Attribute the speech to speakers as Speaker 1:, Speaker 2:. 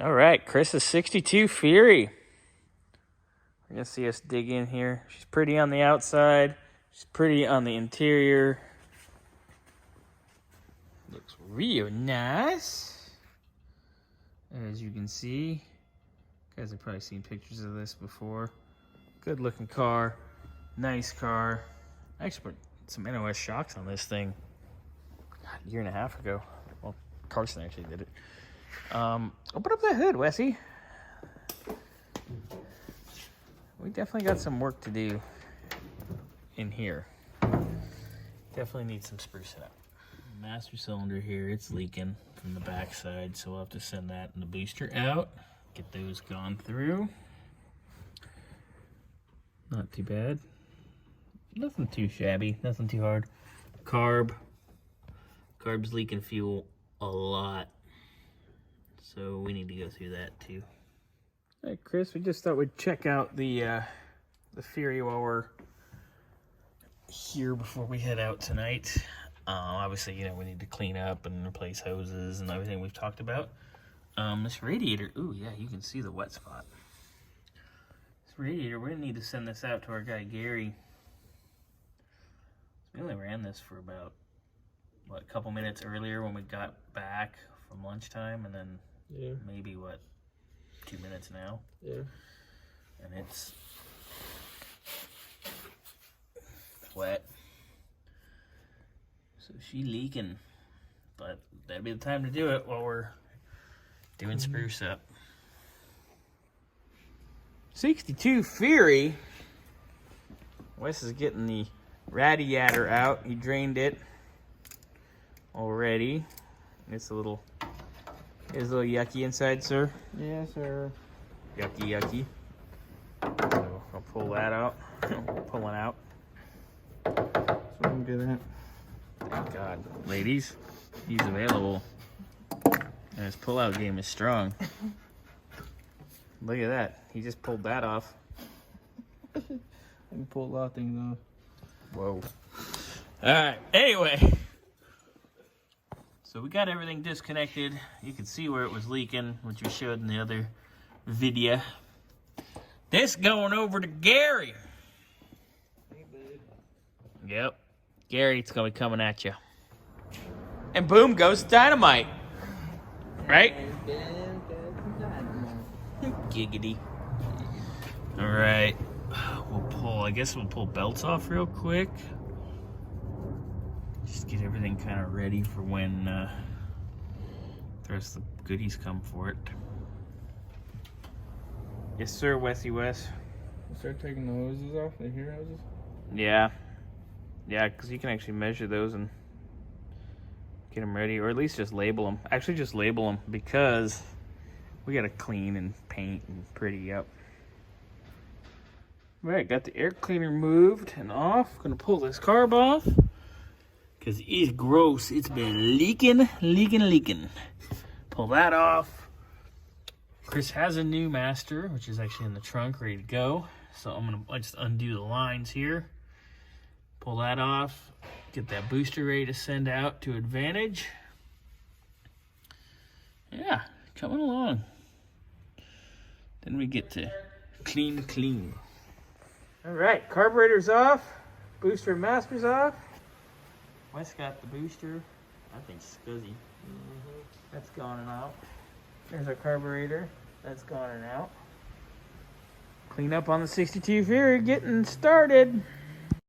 Speaker 1: All right, Chris's 62 Fury. You're going to see us dig in here. She's pretty on the outside. She's pretty on the interior. Looks real nice. As you can see, you guys have probably seen pictures of this before. Good looking car. Nice car. I actually put some NOS shocks on this thing a year and a half ago. Well, Carson actually did it. Open up that hood, Wessie. We definitely got some work to do in here. Definitely need some sprucing up. Master cylinder here, it's leaking from the back side, so we'll have to send that and the booster out. Get those gone through. Not too bad. Nothing too shabby, nothing too hard. Carb's leaking fuel a lot, so we need to go through that too. All right, Chris, we just thought we'd check out the Fury while we're here before we head out tonight. Obviously, you know, we need to clean up and replace hoses and everything we've talked about. This radiator, ooh, yeah, you can see the wet spot. This radiator, we're gonna need to send this out to our guy, Gary. We only ran this for about, what, a couple minutes earlier when we got back from lunchtime, and then maybe, what, 2 minutes now? Yeah. And it's wet. So she leaking, but that'd be the time to do it while we're doing spruce up. 62 Fury. Wes is getting the radiator out. He drained it already. It's a little yucky inside, sir.
Speaker 2: Yes, sir.
Speaker 1: Yucky. So I'll pull that out. Pulling out.
Speaker 2: That's what I'm good at.
Speaker 1: Thank God. Ladies, he's available. And his pull-out game is strong. Look at that. He just pulled that off.
Speaker 2: I can pull a lot of things off.
Speaker 1: Whoa. Alright, anyway. So we got everything disconnected. You can see where it was leaking, which we showed in the other video. This going over to Gary.
Speaker 2: Hey, babe.
Speaker 1: Yep. Gary, it's going to be coming at you. And boom goes dynamite. Right? Giggity. All right. I guess we'll pull belts off real quick. Just get everything kind of ready for when the rest of the goodies come for it. Yes, sir, Wessie Wes.
Speaker 2: We'll start taking the hoses off, the here hoses?
Speaker 1: Yeah. Yeah, because you can actually measure those and get them ready, or at least just label them. Actually, just label them because we got to clean and paint and pretty up. All right, got the air cleaner moved and off. Gonna pull this carb off because it's gross. It's been leaking. Pull that off. Chris has a new master, which is actually in the trunk, ready to go. So I'm gonna just undo the lines here. Pull that off. Get that booster ready to send out to Advantage. Yeah, coming along. Then we get to clean. All right, carburetor's off. Booster and master's off. Wes got the booster. I think scuzzy. That's gone and out. There's our carburetor. That's gone and out. Clean up on the 62 Fury, getting started.